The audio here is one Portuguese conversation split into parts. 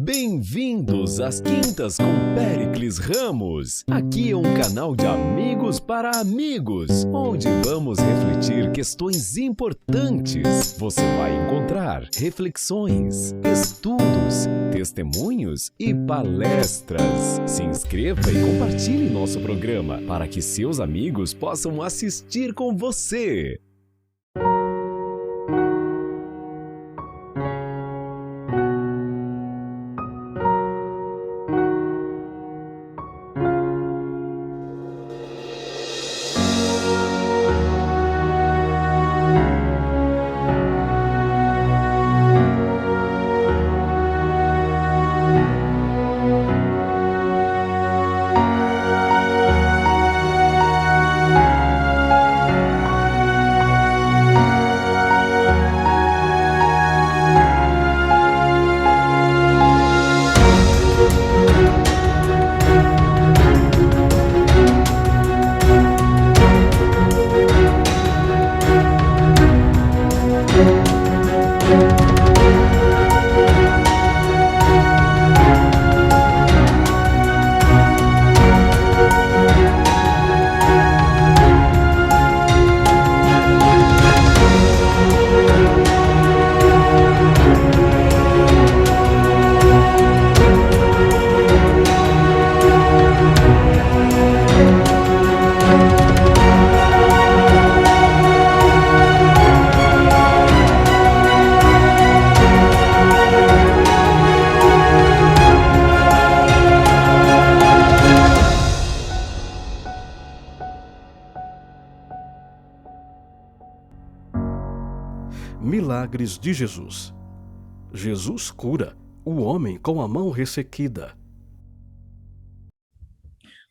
Bem-vindos às Quintas com Péricles Ramos. Aqui é um canal de amigos para amigos, onde vamos refletir questões importantes. Você vai encontrar reflexões, estudos, testemunhos e palestras. Se inscreva e compartilhe nosso programa para que seus amigos possam assistir com você. Milagres de Jesus. Jesus cura o homem com a mão ressequida.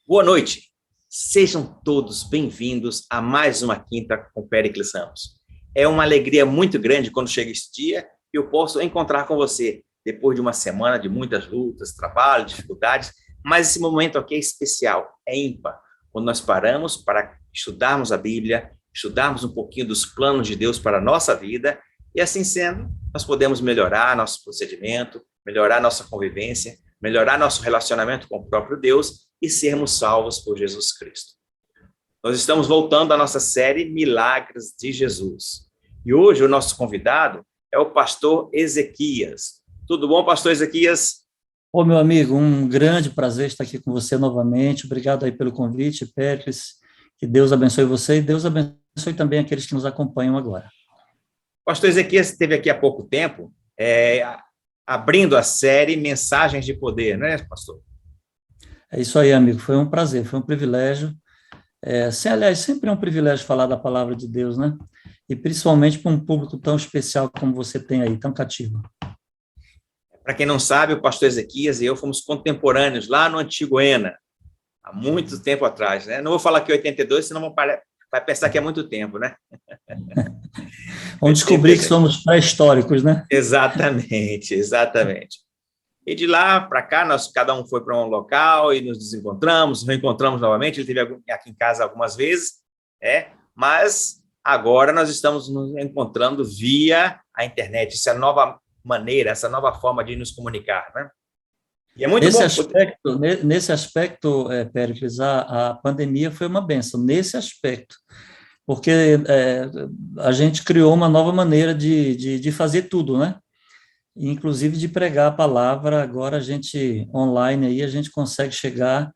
Boa noite. Sejam todos bem-vindos a mais uma Quinta com Péricles Ramos. É uma alegria muito grande quando chega esse dia e eu posso encontrar com você depois de uma semana de muitas lutas, trabalho, dificuldades, mas esse momento aqui é especial, é ímpar, quando nós paramos para estudarmos a Bíblia, estudarmos um pouquinho dos planos de Deus para a nossa vida, e assim sendo, nós podemos melhorar nosso procedimento, melhorar nossa convivência, melhorar nosso relacionamento com o próprio Deus e sermos salvos por Jesus Cristo. Nós estamos voltando à nossa série Milagres de Jesus. E hoje o nosso convidado é o pastor Ezequias. Tudo bom, pastor Ezequias? Ô, meu amigo, um grande prazer estar aqui com você novamente. Obrigado aí pelo convite, Péricles. Que Deus abençoe você e Deus abençoe também aqueles que nos acompanham agora. Pastor Ezequias esteve aqui há pouco tempo, abrindo a série Mensagens de Poder, não é, pastor? É isso aí, amigo. Foi um prazer, foi um privilégio. Aliás, sempre é um privilégio falar da palavra de Deus, né? E principalmente para um público tão especial como você tem aí, tão cativo. Para quem não sabe, o pastor Ezequias e eu fomos contemporâneos lá no Antigo ENA, há muito tempo atrás, né? Não vou falar que 82, senão vai pensar que é muito tempo, né? Vamos descobrir que somos pré-históricos, né? Exatamente, exatamente. E de lá para cá, cada um foi para um local e nos desencontramos, reencontramos novamente. Ele esteve aqui em casa algumas vezes, mas agora nós estamos nos encontrando via a internet. Essa nova maneira, essa nova forma de nos comunicar, né? E é muito bom. Nesse aspecto, Péricles, a pandemia foi uma bênção, nesse aspecto, porque a gente criou uma nova maneira de fazer tudo, né? Inclusive de pregar a palavra. Agora a gente, online, aí, a gente consegue chegar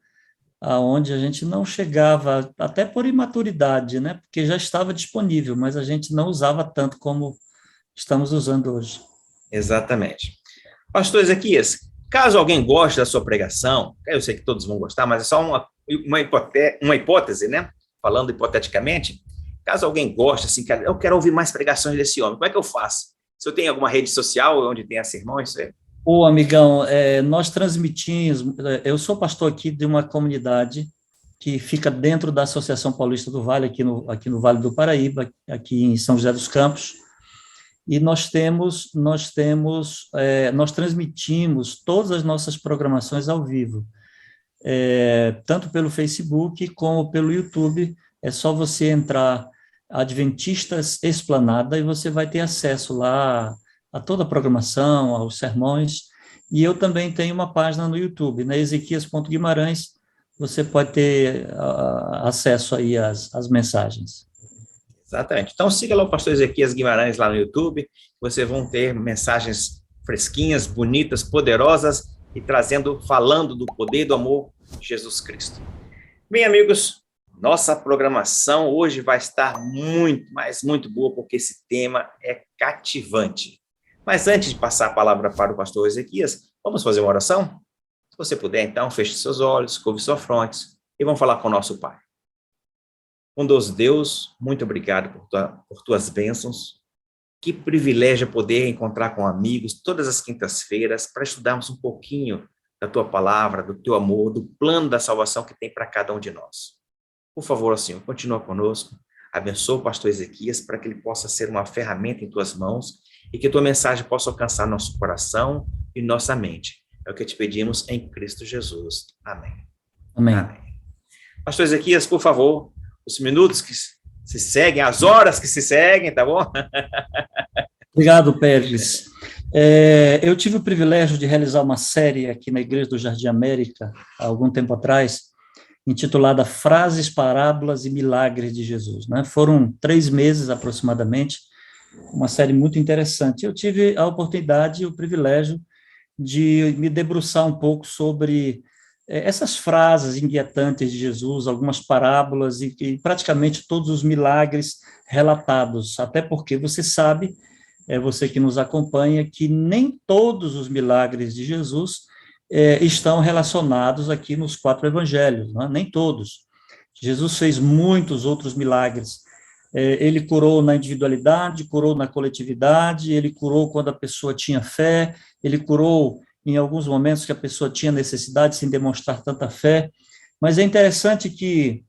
aonde a gente não chegava, até por imaturidade, né? Porque já estava disponível, mas a gente não usava tanto como estamos usando hoje. Exatamente. Pastor Ezequias, caso alguém goste da sua pregação, eu sei que todos vão gostar, mas é só uma hipótese, né? Falando hipoteticamente, caso alguém goste, assim, eu quero ouvir mais pregações desse homem, como é que eu faço? Se eu tenho alguma rede social onde tem sermões? Ô, amigão, nós transmitimos, eu sou pastor aqui de uma comunidade que fica dentro da Associação Paulista do Vale, aqui no Vale do Paraíba, aqui em São José dos Campos, e nós transmitimos todas as nossas programações ao vivo, tanto pelo Facebook como pelo YouTube. É só você entrar Adventistas Esplanada e você vai ter acesso lá a toda a programação, aos sermões, e eu também tenho uma página no YouTube, né, Ezequias.Guimarães, você pode ter acesso aí às mensagens. Exatamente. Então, siga lá o pastor Ezequias Guimarães lá no YouTube, vocês vão ter mensagens fresquinhas, bonitas, poderosas, e falando do poder e do amor de Jesus Cristo. Bem, amigos, nossa programação hoje vai estar muito, mas muito boa, porque esse tema é cativante. Mas antes de passar a palavra para o pastor Ezequias, vamos fazer uma oração? Se você puder, então, feche seus olhos, curve sua fronte e vamos falar com o nosso Pai. Bondoso Deus, muito obrigado por tuas bênçãos. Que privilégio poder encontrar com amigos todas as quintas-feiras para estudarmos um pouquinho da tua palavra, do teu amor, do plano da salvação que tem para cada um de nós. Por favor, Senhor, continua conosco, abençoa o pastor Ezequias para que ele possa ser uma ferramenta em tuas mãos e que tua mensagem possa alcançar nosso coração e nossa mente. É o que te pedimos em Cristo Jesus. Amém. Amém. Amém. Pastor Ezequias, por favor, os minutos que se seguem, as horas que se seguem, tá bom? Obrigado, Pérez. Eu tive o privilégio de realizar uma série aqui na Igreja do Jardim América, há algum tempo atrás, intitulada Frases, Parábolas e Milagres de Jesus, né? Foram 3 meses, aproximadamente, uma série muito interessante. Eu tive a oportunidade e o privilégio de me debruçar um pouco sobre essas frases inquietantes de Jesus, algumas parábolas e praticamente todos os milagres relatados, até porque você sabe, você que nos acompanha, que nem todos os milagres de Jesus estão relacionados aqui nos 4 evangelhos, não é? Nem todos. Jesus fez muitos outros milagres. Ele curou na individualidade, curou na coletividade, ele curou quando a pessoa tinha fé, ele curou em alguns momentos que a pessoa tinha necessidade sem demonstrar tanta fé. Mas é interessante que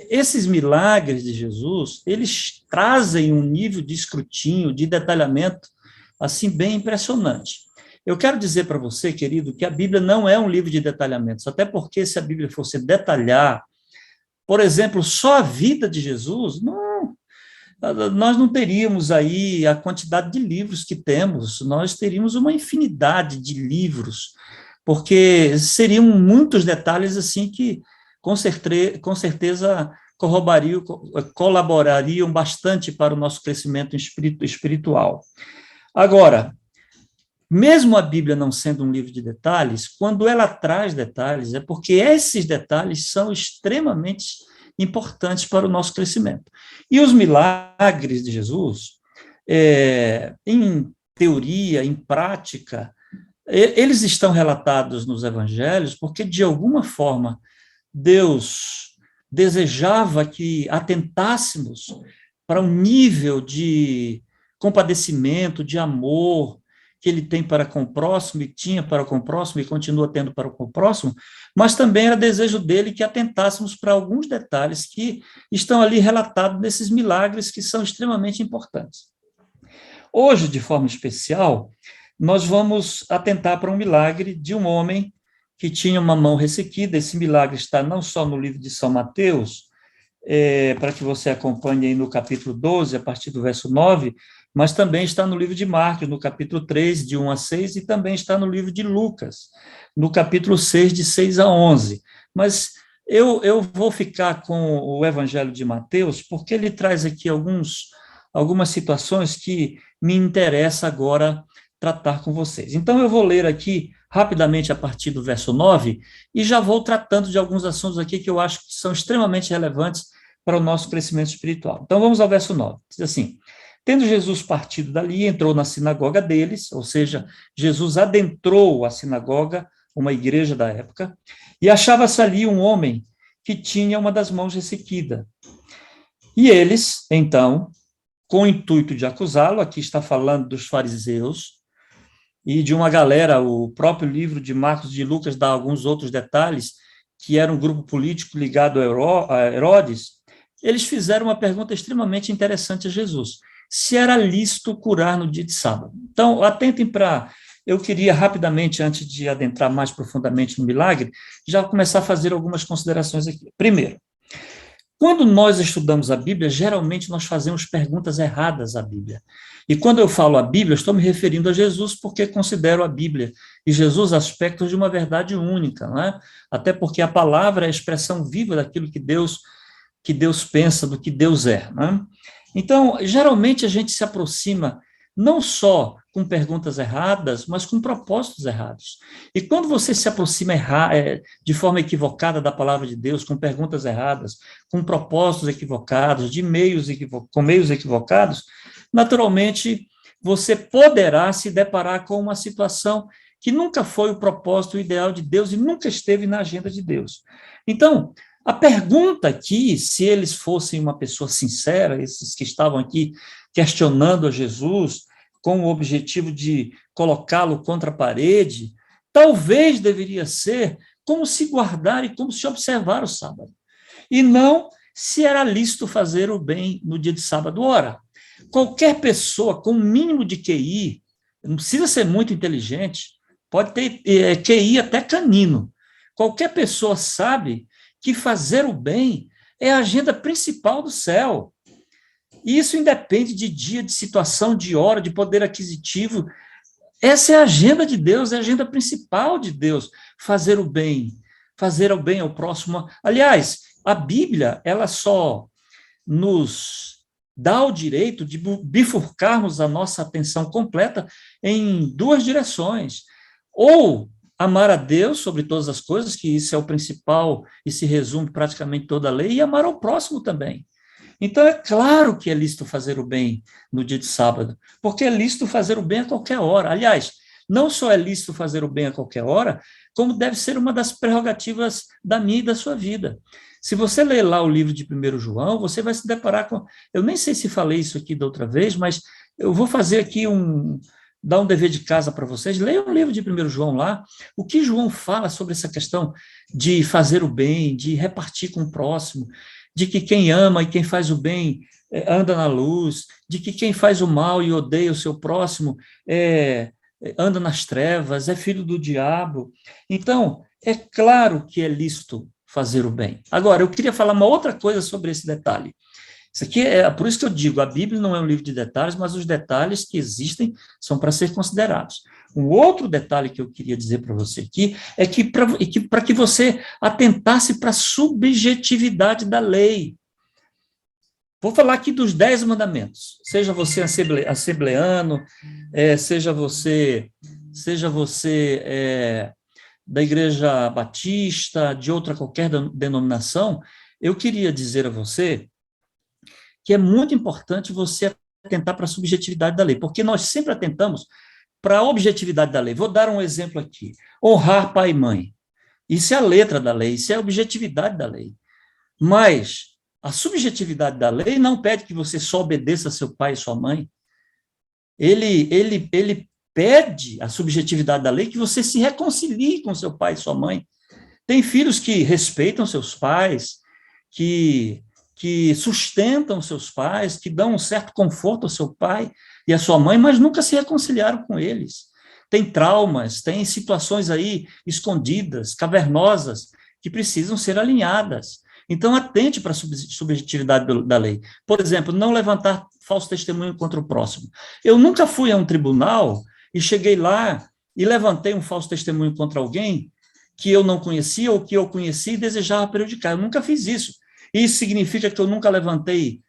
esses milagres de Jesus, eles trazem um nível de escrutínio, de detalhamento, assim, bem impressionante. Eu quero dizer para você, querido, que a Bíblia não é um livro de detalhamentos, até porque se a Bíblia fosse detalhar, por exemplo, só a vida de Jesus, nós não teríamos aí a quantidade de livros que temos, nós teríamos uma infinidade de livros, porque seriam muitos detalhes assim que, com certeza, colaborariam bastante para o nosso crescimento espiritual. Agora, mesmo a Bíblia não sendo um livro de detalhes, quando ela traz detalhes, é porque esses detalhes são extremamente importantes para o nosso crescimento. E os milagres de Jesus, em teoria, em prática, eles estão relatados nos evangelhos porque, de alguma forma, Deus desejava que atentássemos para um nível de compadecimento, de amor que ele tem para com o próximo, e tinha para com o próximo, e continua tendo para com o próximo, mas também era desejo dele que atentássemos para alguns detalhes que estão ali relatados nesses milagres que são extremamente importantes. Hoje, de forma especial, nós vamos atentar para um milagre de um homem que tinha uma mão ressequida. Esse milagre está não só no livro de São Mateus, para que você acompanhe aí no capítulo 12, a partir do verso 9, mas também está no livro de Marcos, no capítulo 3, de 1 a 6, e também está no livro de Lucas, no capítulo 6, de 6 a 11. Mas eu vou ficar com o Evangelho de Mateus, porque ele traz aqui algumas situações que me interessa agora tratar com vocês. Então, eu vou ler aqui rapidamente a partir do verso 9, e já vou tratando de alguns assuntos aqui que eu acho que são extremamente relevantes para o nosso crescimento espiritual. Então, vamos ao verso 9. Diz assim: tendo Jesus partido dali, entrou na sinagoga deles, ou seja, Jesus adentrou a sinagoga, uma igreja da época, e achava-se ali um homem que tinha uma das mãos ressequida. E eles, então, com o intuito de acusá-lo, aqui está falando dos fariseus, e de uma galera, o próprio livro de Marcos e de Lucas dá alguns outros detalhes, que era um grupo político ligado a Herodes, eles fizeram uma pergunta extremamente interessante a Jesus: se era lícito curar no dia de sábado. Então, atentem para... Eu queria rapidamente, antes de adentrar mais profundamente no milagre, já começar a fazer algumas considerações aqui. Primeiro, Quando nós estudamos a Bíblia, geralmente nós fazemos perguntas erradas à Bíblia. E quando eu falo a Bíblia, eu estou me referindo a Jesus, porque considero a Bíblia e Jesus aspectos de uma verdade única, não é? Até porque a palavra é a expressão viva daquilo que Deus pensa, do que Deus é, não é? Então, geralmente a gente se aproxima não só com perguntas erradas, mas com propósitos errados. E quando você se aproxima de forma equivocada da palavra de Deus, com perguntas erradas, com propósitos equivocados, com meios equivocados, naturalmente você poderá se deparar com uma situação que nunca foi o propósito ideal de Deus e nunca esteve na agenda de Deus. Então, a pergunta aqui, se eles fossem uma pessoa sincera, esses que estavam aqui questionando a Jesus, com o objetivo de colocá-lo contra a parede, talvez deveria ser como se guardar e como se observar o sábado. E não se era lícito fazer o bem no dia de sábado. Ora, qualquer pessoa com um mínimo de QI, não precisa ser muito inteligente, pode ter QI até canino. Qualquer pessoa sabe que fazer o bem é a agenda principal do céu. E isso independe de dia, de situação, de hora, de poder aquisitivo. Essa é a agenda de Deus, é a agenda principal de Deus, fazer o bem ao próximo. Aliás, a Bíblia, ela só nos dá o direito de bifurcarmos a nossa atenção completa em duas direções. Ou amar a Deus sobre todas as coisas, que isso é o principal e se resume praticamente toda a lei, e amar ao próximo também. Então, é claro que é lícito fazer o bem no dia de sábado, porque é lícito fazer o bem a qualquer hora. Aliás, não só é lícito fazer o bem a qualquer hora, como deve ser uma das prerrogativas da minha e da sua vida. Se você ler lá o livro de 1 João, você vai se deparar com... Eu nem sei se falei isso aqui da outra vez, mas eu vou fazer aqui dar um dever de casa para vocês. Leiam o livro de 1 João lá. O que João fala sobre essa questão de fazer o bem, de repartir com o próximo, de que quem ama e quem faz o bem anda na luz, de que quem faz o mal e odeia o seu próximo anda nas trevas, é filho do diabo. Então, é claro que é lícito fazer o bem. Agora, eu queria falar uma outra coisa sobre esse detalhe. Isso aqui por isso que eu digo, a Bíblia não é um livro de detalhes, mas os detalhes que existem são para ser considerados. Um outro detalhe que eu queria dizer para você aqui é que para que você atentasse para a subjetividade da lei. Vou falar aqui dos 10 mandamentos. Seja você assembleano, seja você da Igreja Batista, de outra qualquer denominação, eu queria dizer a você que é muito importante você atentar para a subjetividade da lei, porque nós sempre atentamos para a objetividade da lei. Vou dar um exemplo aqui. Honrar pai e mãe. Isso é a letra da lei, isso é a objetividade da lei. Mas a subjetividade da lei não pede que você só obedeça a seu pai e sua mãe. Ele pede a subjetividade da lei que você se reconcilie com seu pai e sua mãe. Tem filhos que respeitam seus pais, que sustentam seus pais, que dão um certo conforto ao seu pai e à sua mãe, mas nunca se reconciliaram com eles. Tem traumas, tem situações aí escondidas, cavernosas, que precisam ser alinhadas. Então, atente para a subjetividade da lei. Por exemplo, não levantar falso testemunho contra o próximo. Eu nunca fui a um tribunal e cheguei lá e levantei um falso testemunho contra alguém que eu não conhecia ou que eu conhecia e desejava prejudicar. Eu nunca fiz isso. Isso significa que eu nunca levantei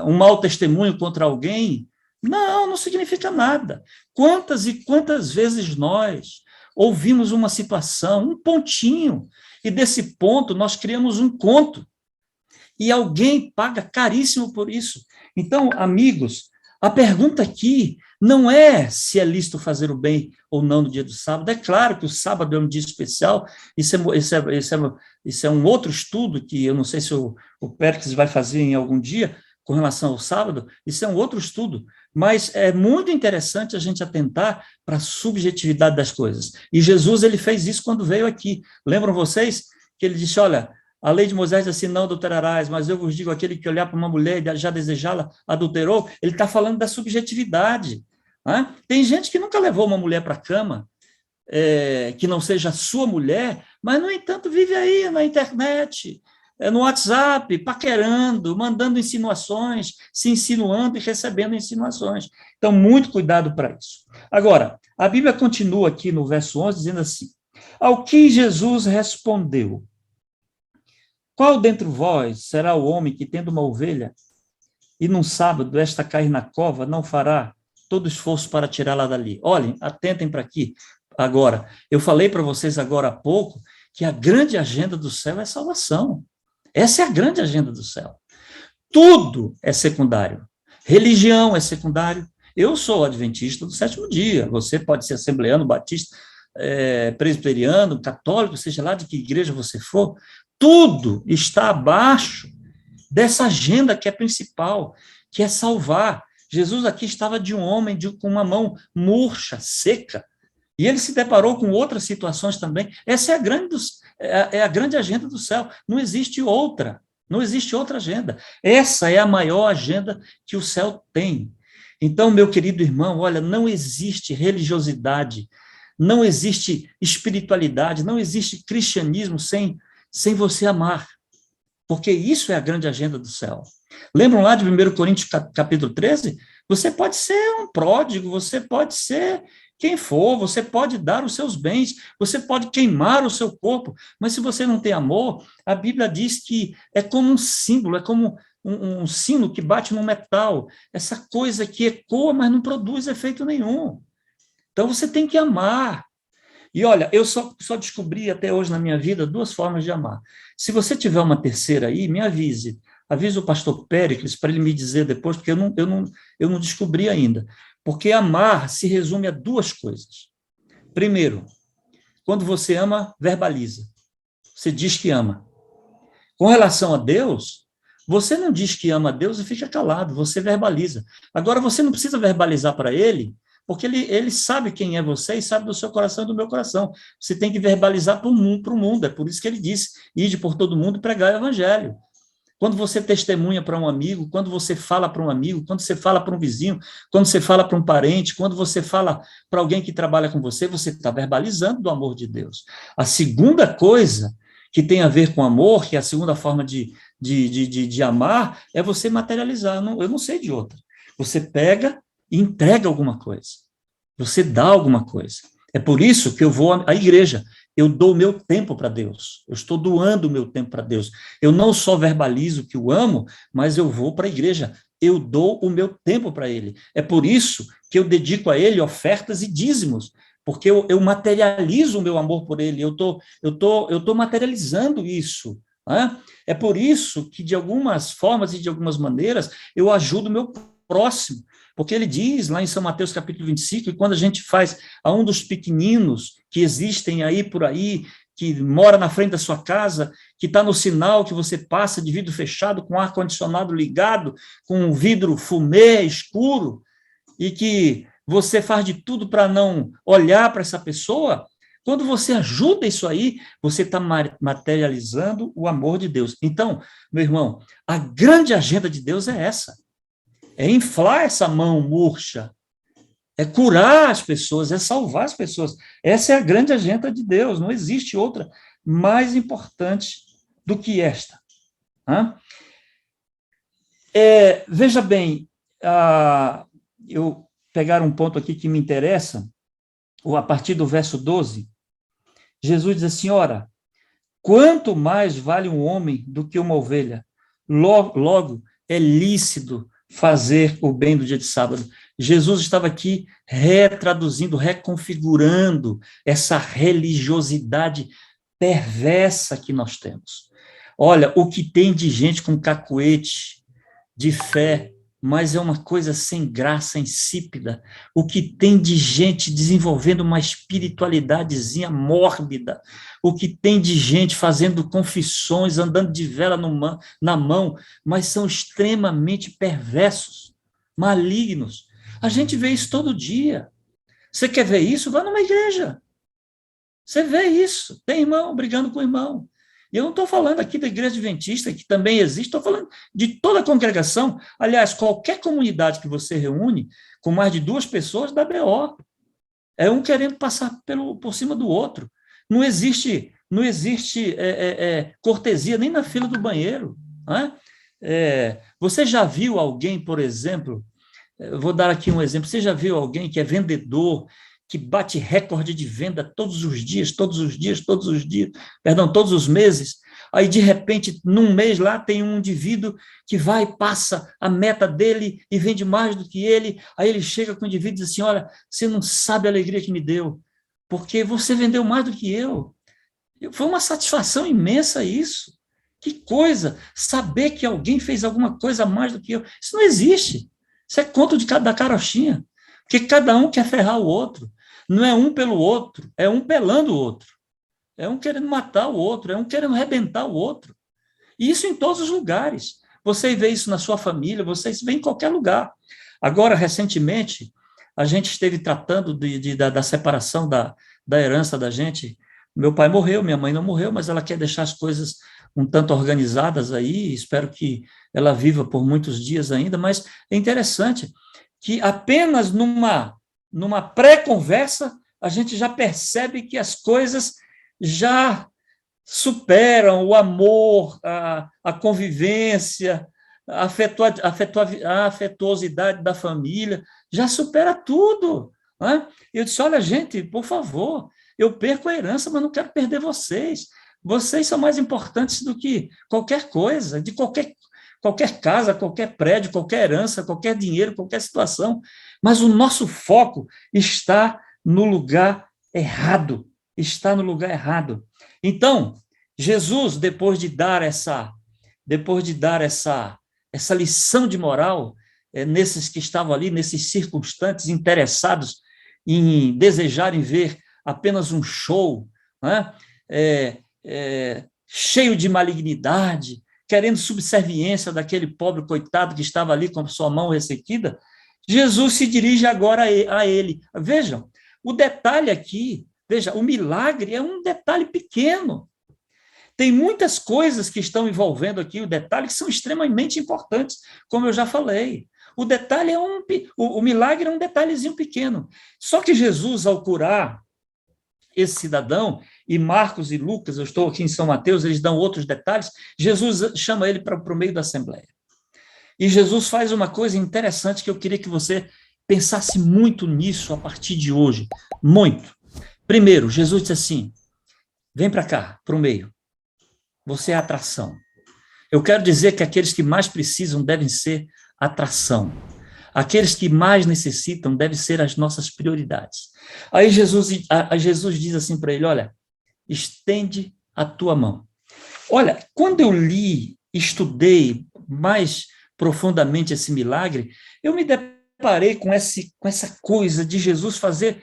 um mau testemunho contra alguém? Não, não significa nada. Quantas e quantas vezes nós ouvimos uma situação, um pontinho, e desse ponto nós criamos um conto, e alguém paga caríssimo por isso. Então, amigos, a pergunta aqui não é se é lícito fazer o bem ou não no dia do sábado. É claro que o sábado é um dia especial, isso é um outro estudo que eu não sei se o Péricles vai fazer em algum dia com relação ao sábado, isso é um outro estudo, mas é muito interessante a gente atentar para a subjetividade das coisas. E Jesus, ele fez isso quando veio aqui. Lembram vocês que ele disse, olha, a lei de Moisés diz assim, não adulterarás, mas eu vos digo, aquele que olhar para uma mulher e já desejá-la, adulterou. Ele está falando da subjetividade. Né? Tem gente que nunca levou uma mulher para a cama, que não seja sua mulher, mas, no entanto, vive aí na internet, no WhatsApp, paquerando, mandando insinuações, se insinuando e recebendo insinuações. Então, muito cuidado para isso. Agora, a Bíblia continua aqui no verso 11, dizendo assim: ao que Jesus respondeu: qual dentre vós será o homem que, tendo uma ovelha, e num sábado esta cair na cova, não fará todo esforço para tirá-la dali? Olhem, atentem para aqui agora. Eu falei para vocês agora há pouco que a grande agenda do céu é salvação. Essa é a grande agenda do céu. Tudo é secundário. Religião é secundário. Eu sou adventista do sétimo dia. Você pode ser assembleano, batista, presbiteriano, católico, seja lá de que igreja você for. Tudo está abaixo dessa agenda que é principal, que é salvar. Jesus aqui estava de um homem com uma mão murcha, seca, e ele se deparou com outras situações também. Essa é a grande agenda do céu. Não existe outra. Não existe outra agenda. Essa é a maior agenda que o céu tem. Então, meu querido irmão, olha, não existe religiosidade, não existe espiritualidade, não existe cristianismo sem você amar. Porque isso é a grande agenda do céu. Lembram lá de 1 Coríntios capítulo 13? Você pode ser um pródigo, você pode ser quem for, você pode dar os seus bens, você pode queimar o seu corpo, mas se você não tem amor, a Bíblia diz que é como um símbolo, é como um sino que bate no metal, essa coisa que ecoa, mas não produz efeito nenhum. Então você tem que amar. E olha, eu só descobri até hoje na minha vida 2 formas de amar. Se você tiver uma terceira aí, me avise. Avise o pastor Péricles para ele me dizer depois, porque eu não descobri ainda. Porque amar se resume a 2 coisas. Primeiro, quando você ama, verbaliza. Você diz que ama. Com relação a Deus, você não diz que ama a Deus e fica calado, você verbaliza. Agora, você não precisa verbalizar para ele, porque ele sabe quem é você e sabe do seu coração e do meu coração. Você tem que verbalizar para o mundo. É por isso que ele disse: ide por todo mundo e pregar o evangelho. Quando você testemunha para um amigo, quando você fala para um amigo, quando você fala para um vizinho, quando você fala para um parente, quando você fala para alguém que trabalha com você está verbalizando do amor de Deus. A segunda coisa que tem a ver com amor, que é a segunda forma de amar, é você materializar. Eu não sei de outra. Você pega e entrega alguma coisa. Você dá alguma coisa. É por isso que eu vou à igreja. Eu dou o meu tempo para Deus. Eu estou doando o meu tempo para Deus. Eu não só verbalizo que o amo, mas eu vou para a igreja. Eu dou o meu tempo para Ele. É por isso que eu dedico a Ele ofertas e dízimos, porque eu materializo o meu amor por Ele. Eu tô materializando isso. Né? É por isso que, de algumas formas e de algumas maneiras, eu ajudo o meu próximo. Porque ele diz lá em São Mateus capítulo 25, que quando a gente faz a um dos pequeninos que existem aí por aí, que mora na frente da sua casa, que está no sinal que você passa de vidro fechado, com ar-condicionado ligado, com um vidro fumê escuro, e que você faz de tudo para não olhar para essa pessoa, quando você ajuda isso aí, você está materializando o amor de Deus. Então, meu irmão, a grande agenda de Deus é essa. É inflar essa mão murcha, é curar as pessoas, é salvar as pessoas. Essa é a grande agenda de Deus, não existe outra mais importante do que esta. Veja bem, eu pegar um ponto aqui que me interessa, a partir do verso 12, Jesus diz assim: ora, quanto mais vale um homem do que uma ovelha? Logo é lícito fazer o bem do dia de sábado. Jesus estava aqui retraduzindo, reconfigurando essa religiosidade perversa que nós temos. Olha, o que tem de gente com cacuete de fé, mas é uma coisa sem graça, insípida. O que tem de gente desenvolvendo uma espiritualidadezinha mórbida. O que tem de gente fazendo confissões, andando de vela na mão, mas são extremamente perversos, malignos. A gente vê isso todo dia. Você quer ver isso? Vá numa igreja. Você vê isso. Tem irmão brigando com irmão. E eu não estou falando aqui da igreja adventista, que também existe, estou falando de toda a congregação. Aliás, qualquer comunidade que você reúne, com mais de 2 pessoas, dá BO. É um querendo passar por cima do outro. Não existe não existe cortesia nem na fila do banheiro. Né? Você já viu alguém, por exemplo, vou dar aqui um exemplo, você já viu alguém que é vendedor, que bate recorde de venda todos os dias, todos os meses, aí de repente, num mês lá, tem um indivíduo que vai, passa a meta dele e vende mais do que ele, aí ele chega com o indivíduo e diz assim, olha, você não sabe a alegria que me deu, porque você vendeu mais do que eu. Foi uma satisfação imensa isso. Que coisa, saber que alguém fez alguma coisa a mais do que eu. Isso não existe. Isso é conto da carochinha. Porque cada um quer ferrar o outro. Não é um pelo outro, é um pelando o outro. É um querendo matar o outro, é um querendo arrebentar o outro. E isso em todos os lugares. Você vê isso na sua família, você vê em qualquer lugar. Agora, recentemente, a gente esteve tratando da separação da herança da gente. Meu pai morreu, minha mãe não morreu, mas ela quer deixar as coisas um tanto organizadas aí, espero que ela viva por muitos dias ainda, mas é interessante que apenas numa pré-conversa a gente já percebe que as coisas já superam o amor, a convivência, a afetuosidade da família, já supera tudo. Né? Eu disse, olha, gente, por favor, eu perco a herança, mas não quero perder vocês. Vocês são mais importantes do que qualquer coisa, de qualquer casa, qualquer prédio, qualquer herança, qualquer dinheiro, qualquer situação. Mas o nosso foco está no lugar errado. Está no lugar errado. Então, Jesus, depois de dar essa lição de moral, nesses que estavam ali, nesses circunstantes interessados em desejarem ver apenas um show, né? Cheio de malignidade, querendo subserviência daquele pobre coitado que estava ali com a sua mão ressequida, Jesus se dirige agora a ele. Vejam, o detalhe aqui, veja, o milagre é um detalhe pequeno. Tem muitas coisas que estão envolvendo aqui o detalhe que são extremamente importantes, como eu já falei. O detalhe o milagre é um detalhezinho pequeno. Só que Jesus, ao curar esse cidadão, e Marcos e Lucas, eu estou aqui em São Mateus, eles dão outros detalhes, Jesus chama ele para o meio da assembleia. E Jesus faz uma coisa interessante que eu queria que você pensasse muito nisso a partir de hoje. Muito. Primeiro, Jesus disse assim, vem para cá, para o meio. Você é atração. Eu quero dizer que aqueles que mais precisam devem ser atração. Aqueles que mais necessitam devem ser as nossas prioridades. Aí Jesus diz assim para ele, olha, estende a tua mão. Olha, quando eu estudei mais profundamente esse milagre, eu me deparei com essa coisa de Jesus fazer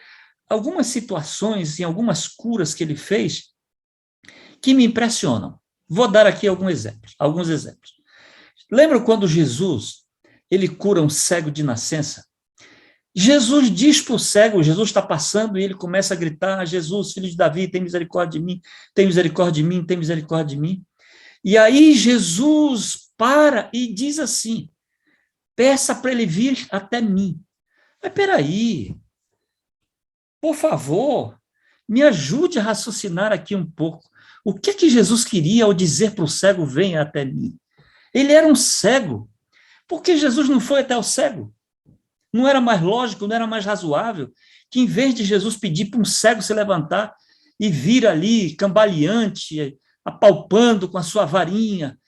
algumas situações e algumas curas que ele fez que me impressionam. Vou dar aqui alguns exemplos. Lembra quando Jesus ele cura um cego de nascença? Jesus diz para o cego, Jesus está passando e ele começa a gritar, Jesus, filho de Davi, tem misericórdia de mim, tem misericórdia de mim, tem misericórdia de mim. E aí Jesus para e diz assim, peça para ele vir até mim. Mas peraí, por favor, me ajude a raciocinar aqui um pouco. O que Jesus queria ao dizer para o cego, venha até mim? Ele era um cego. Por que Jesus não foi até o cego? Não era mais lógico, não era mais razoável que, em vez de Jesus pedir para um cego se levantar e vir ali cambaleante, apalpando com a sua varinha,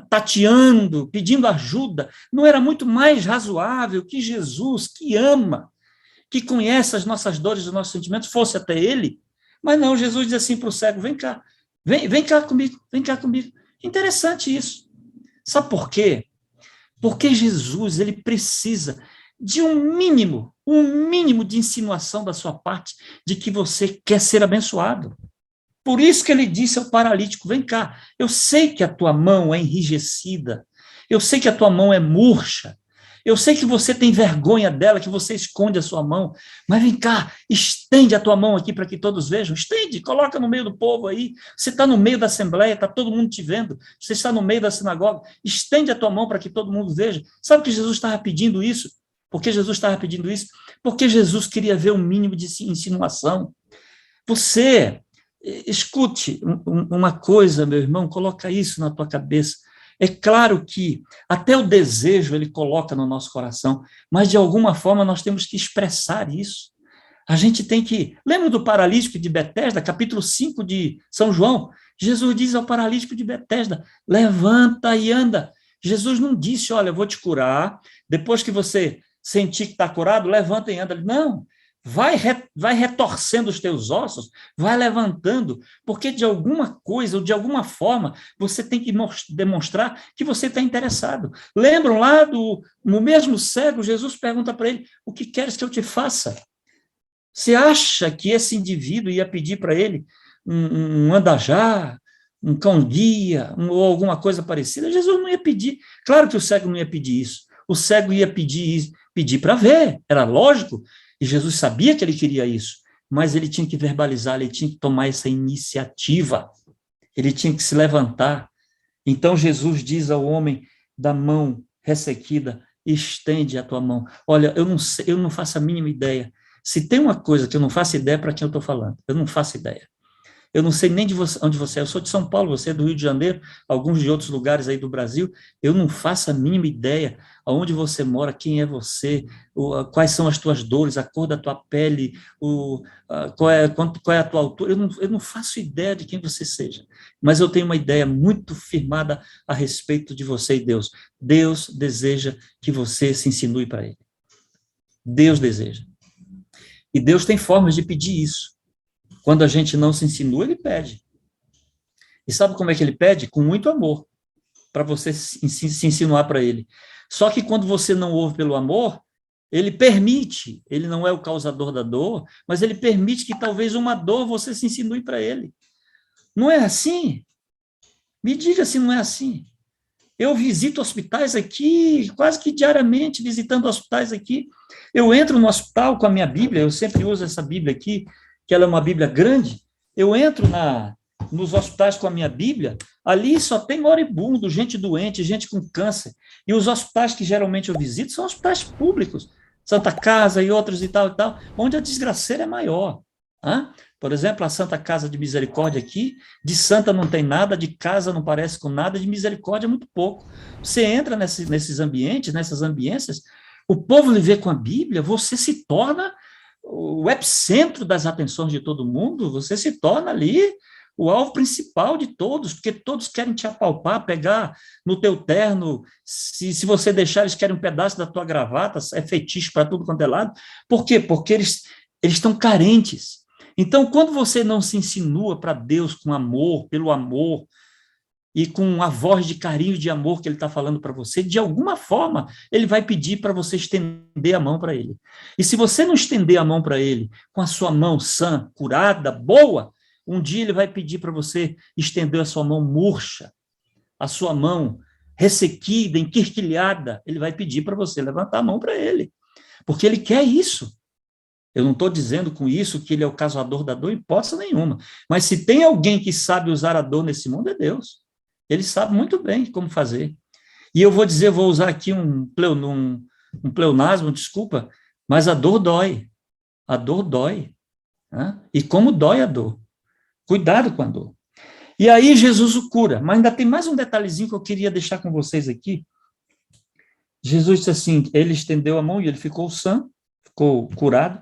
tateando, pedindo ajuda, não era muito mais razoável que Jesus, que ama, que conhece as nossas dores, os nossos sentimentos, fosse até ele? Mas não, Jesus diz assim para o cego, vem cá, vem cá comigo, vem cá comigo. Interessante isso. Sabe por quê? Porque Jesus, ele precisa de um mínimo de insinuação da sua parte de que você quer ser abençoado. Por isso que ele disse ao paralítico, vem cá, eu sei que a tua mão é enrijecida, eu sei que a tua mão é murcha, eu sei que você tem vergonha dela, que você esconde a sua mão, mas vem cá, estende a tua mão aqui para que todos vejam, estende, coloca no meio do povo aí, você está no meio da assembleia, está todo mundo te vendo, você está no meio da sinagoga, estende a tua mão para que todo mundo veja. Sabe que Jesus estava pedindo isso? Por que Jesus estava pedindo isso? Porque Jesus queria ver um mínimo de insinuação. Você Escute uma coisa, meu irmão, coloca isso na tua cabeça. É claro que até o desejo ele coloca no nosso coração, mas de alguma forma nós temos que expressar isso. A gente tem que... Lembra do paralítico de Betesda, capítulo 5 de São João? Jesus diz ao paralítico de Betesda, levanta e anda. Jesus não disse, olha, eu vou te curar, depois que você sentir que está curado, levanta e anda. Não, vai retorcendo os teus ossos, vai levantando, porque de alguma coisa ou de alguma forma você tem que demonstrar que você está interessado. Lembram lá no mesmo cego, Jesus pergunta para ele, o que queres que eu te faça? Você acha que esse indivíduo ia pedir para ele um andajá, um cão-guia, ou alguma coisa parecida? Jesus não ia pedir. Claro que o cego não ia pedir isso. O cego ia pedir para ver, era lógico, e Jesus sabia que ele queria isso, mas ele tinha que verbalizar, ele tinha que tomar essa iniciativa, ele tinha que se levantar. Então Jesus diz ao homem da mão ressequida, estende a tua mão. Olha, eu não faço a mínima ideia. Se tem uma coisa que eu não faço ideia para quem eu estou falando, eu não faço ideia. Eu não sei nem onde você é, eu sou de São Paulo, você é do Rio de Janeiro, alguns de outros lugares aí do Brasil, eu não faço a mínima ideia aonde você mora, quem é você, quais são as tuas dores, a cor da tua pele, qual é a tua altura, eu não faço ideia de quem você seja, mas eu tenho uma ideia muito firmada a respeito de você e Deus. Deus deseja que você se insinue para Ele. Deus deseja. E Deus tem formas de pedir isso. Quando a gente não se insinua, ele pede. E sabe como é que ele pede? Com muito amor, para você se insinuar para ele. Só que quando você não ouve pelo amor, ele permite, ele não é o causador da dor, mas ele permite que talvez uma dor você se insinue para ele. Não é assim? Me diga se não é assim. Eu visito hospitais aqui, quase que diariamente, visitando hospitais aqui. Eu entro no hospital com a minha Bíblia, eu sempre uso essa Bíblia aqui, que ela é uma Bíblia grande. Eu entro nos hospitais com a minha Bíblia, ali só tem moribundo, gente doente, gente com câncer. E os hospitais que geralmente eu visito são hospitais públicos, Santa Casa e outros e tal, onde a desgraceira é maior. Por exemplo, a Santa Casa de Misericórdia aqui, de santa não tem nada, de casa não parece com nada, de misericórdia é muito pouco. Você entra nesses ambientes, nessas ambiências, o povo lhe vê com a Bíblia, você se torna o epicentro das atenções de todo mundo, você se torna ali o alvo principal de todos, porque todos querem te apalpar, pegar no teu terno, se você deixar, eles querem um pedaço da tua gravata, é fetiche para tudo quanto é lado. Por quê? Porque eles estão carentes. Então, quando você não se insinua para Deus com amor, pelo amor, e com a voz de carinho e de amor que ele está falando para você, de alguma forma, ele vai pedir para você estender a mão para ele. E se você não estender a mão para ele, com a sua mão sã, curada, boa, um dia ele vai pedir para você estender a sua mão murcha, a sua mão ressequida, enquirquilhada, ele vai pedir para você levantar a mão para ele, porque ele quer isso. Eu não estou dizendo com isso que ele é o causador da dor, em hipótese nenhuma, mas se tem alguém que sabe usar a dor nesse mundo, é Deus. Ele sabe muito bem como fazer. E eu vou usar aqui um pleonasmo, desculpa, mas a dor dói. A dor dói. E como dói a dor? Cuidado com a dor. E aí Jesus o cura. Mas ainda tem mais um detalhezinho que eu queria deixar com vocês aqui. Jesus disse assim, ele estendeu a mão e ele ficou sã, ficou curado.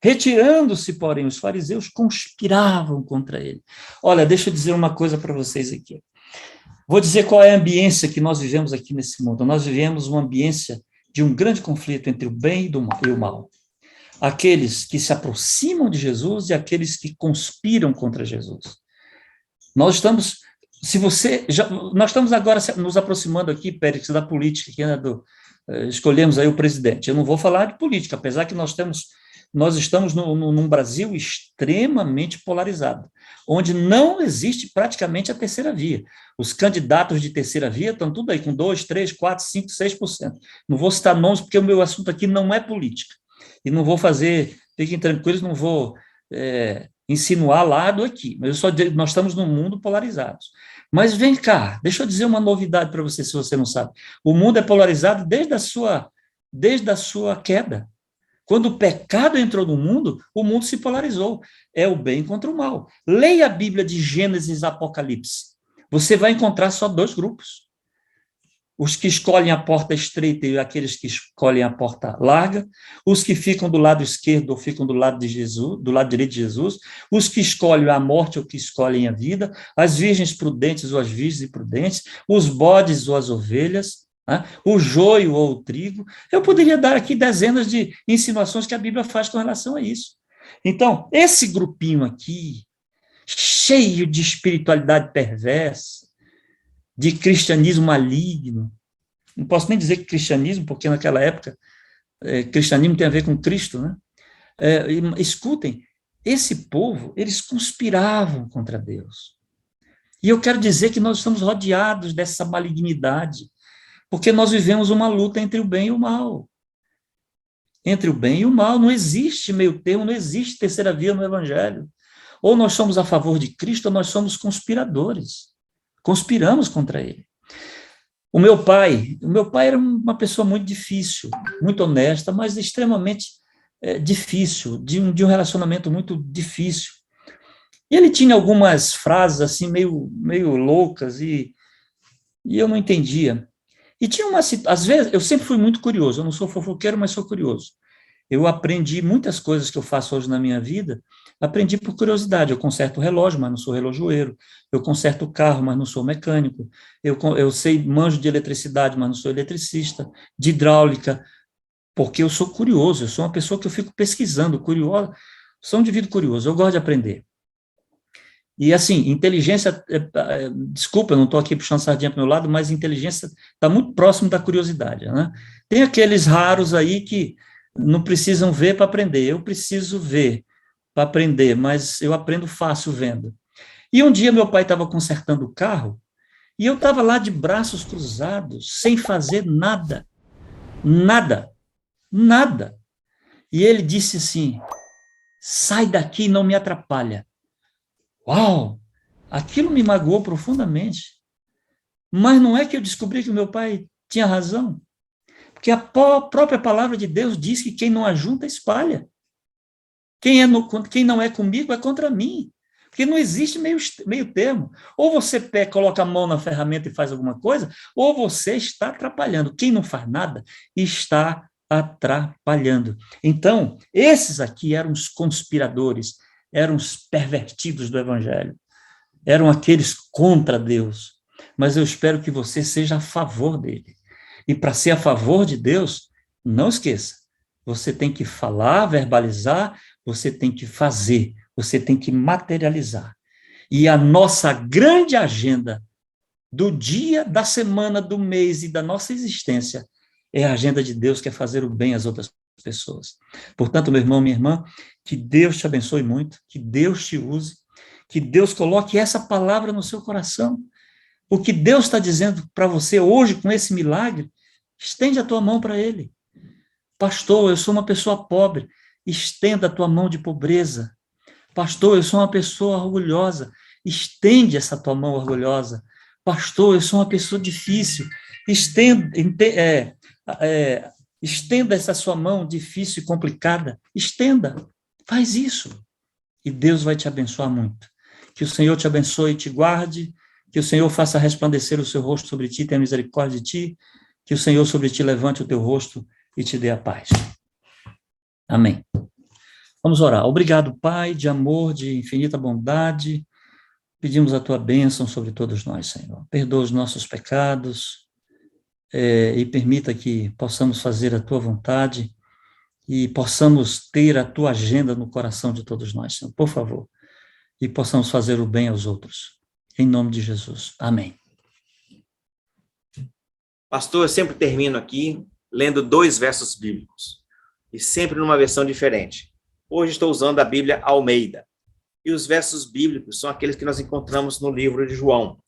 Retirando-se, porém, os fariseus conspiravam contra ele. Olha, deixa eu dizer uma coisa para vocês aqui. Vou dizer qual é a ambiência que nós vivemos aqui nesse mundo. Nós vivemos uma ambiência de um grande conflito entre o bem e o mal. Aqueles que se aproximam de Jesus e aqueles que conspiram contra Jesus. Nós estamos agora nos aproximando aqui, Périx, da política, que escolhemos aí o presidente. Eu não vou falar de política, apesar que nós estamos num Brasil extremamente polarizado, onde não existe praticamente a terceira via. Os candidatos de terceira via estão tudo aí com 2, 3, 4, 5, 6%. Não vou citar nomes, porque o meu assunto aqui não é política. E não vou fiquem tranquilos, não vou insinuar lado aqui. Mas nós estamos num mundo polarizado. Mas vem cá, deixa eu dizer uma novidade para você, se você não sabe. O mundo é polarizado desde a sua queda. Quando o pecado entrou no mundo, o mundo se polarizou. É o bem contra o mal. Leia a Bíblia de Gênesis e Apocalipse. Você vai encontrar só dois grupos. Os que escolhem a porta estreita e aqueles que escolhem a porta larga, os que ficam do lado esquerdo ou ficam do lado de Jesus, do lado direito de Jesus, os que escolhem a morte ou que escolhem a vida, as virgens prudentes ou as virgens imprudentes, os bodes ou as ovelhas, né? O joio ou o trigo. Eu poderia dar aqui dezenas de insinuações que a Bíblia faz com relação a isso. Então, esse grupinho aqui, cheio de espiritualidade perversa, de cristianismo maligno. Não posso nem dizer que cristianismo, porque naquela época cristianismo tem a ver com Cristo, né? Escutem, esse povo, eles conspiravam contra Deus. E eu quero dizer que nós estamos rodeados dessa malignidade, porque nós vivemos uma luta entre o bem e o mal. Entre o bem e o mal, não existe meio termo, não existe terceira via no Evangelho. Ou nós somos a favor de Cristo, ou nós somos conspiradores. Conspiramos contra ele. O meu pai era uma pessoa muito difícil, muito honesta, mas extremamente difícil, de um relacionamento muito difícil. E ele tinha algumas frases assim meio loucas e eu não entendia. E tinha às vezes, eu sempre fui muito curioso, eu não sou fofoqueiro, mas sou curioso. Eu aprendi muitas coisas que eu faço hoje na minha vida, aprendi por curiosidade. Eu conserto relógio, mas não sou relojoeiro. Eu conserto carro, mas não sou mecânico. Eu sei, manjo de eletricidade, mas não sou eletricista. De hidráulica, porque eu sou curioso. Eu sou uma pessoa que eu fico pesquisando, curioso. Sou um indivíduo curioso, eu gosto de aprender. E, assim, inteligência... desculpa, eu não estou aqui puxando sardinha para o meu lado, mas inteligência está muito próximo da curiosidade, né? Tem aqueles raros aí que não precisam ver para aprender. Eu preciso ver para aprender, mas eu aprendo fácil vendo. E um dia meu pai estava consertando o carro e eu estava lá de braços cruzados, sem fazer nada. Nada. Nada. E ele disse assim, sai daqui e não me atrapalha. Uau! Aquilo me magoou profundamente. Mas não é que eu descobri que o meu pai tinha razão. Porque a própria palavra de Deus diz que quem não ajunta, espalha. Quem não é comigo é contra mim. Porque não existe meio termo. Ou você coloca a mão na ferramenta e faz alguma coisa, ou você está atrapalhando. Quem não faz nada está atrapalhando. Então, esses aqui eram os conspiradores, eram os pervertidos do Evangelho. Eram aqueles contra Deus. Mas eu espero que você seja a favor dele. E para ser a favor de Deus, não esqueça, você tem que falar, verbalizar, você tem que fazer, você tem que materializar. E a nossa grande agenda do dia, da semana, do mês e da nossa existência é a agenda de Deus, que é fazer o bem às outras pessoas. Portanto, meu irmão, minha irmã, que Deus te abençoe muito, que Deus te use, que Deus coloque essa palavra no seu coração. O que Deus está dizendo para você hoje com esse milagre, estende a tua mão para ele. Pastor, eu sou uma pessoa pobre, estenda a tua mão de pobreza. Pastor, eu sou uma pessoa orgulhosa, estende essa tua mão orgulhosa. Pastor, eu sou uma pessoa difícil, estenda essa sua mão difícil e complicada, estenda, faz isso, e Deus vai te abençoar muito. Que o Senhor te abençoe e te guarde, que o Senhor faça resplandecer o seu rosto sobre ti, tenha misericórdia de ti, que o Senhor sobre ti levante o teu rosto e te dê a paz. Amém. Vamos orar. Obrigado, Pai, de amor, de infinita bondade. Pedimos a tua bênção sobre todos nós, Senhor. Perdoa os nossos pecados e permita que possamos fazer a tua vontade e possamos ter a tua agenda no coração de todos nós, Senhor. Por favor. E possamos fazer o bem aos outros. Em nome de Jesus. Amém. Pastor, eu sempre termino aqui lendo 2 versos bíblicos, e sempre numa versão diferente. Hoje estou usando a Bíblia Almeida, e os versos bíblicos são aqueles que nós encontramos no livro de João.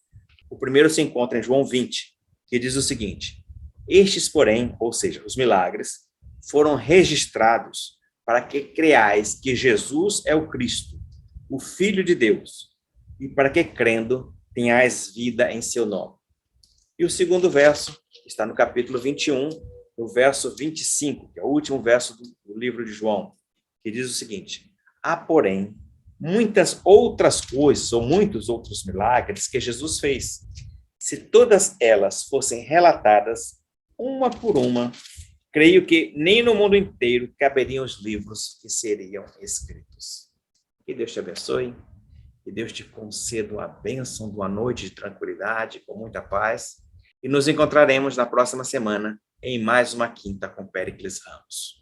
O primeiro se encontra em João 20, que diz o seguinte: estes, porém, ou seja, os milagres, foram registrados para que creais que Jesus é o Cristo, o Filho de Deus, e para que, crendo, tenhais vida em seu nome. E o segundo verso está no capítulo 21, no verso 25, que é o último verso do do livro de João, que diz o seguinte: há, porém, muitas outras coisas, ou muitos outros milagres que Jesus fez. Se todas elas fossem relatadas, uma por uma, creio que nem no mundo inteiro caberiam os livros que seriam escritos. Que Deus te abençoe, que Deus te conceda a bênção de uma noite de tranquilidade, com muita paz, e nos encontraremos na próxima semana em mais uma Quinta com Péricles Ramos.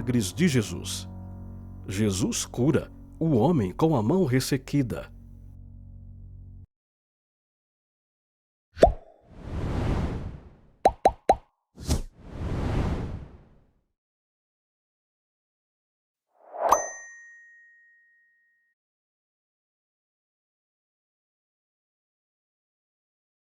Milagres de Jesus. Jesus cura o homem com a mão ressequida.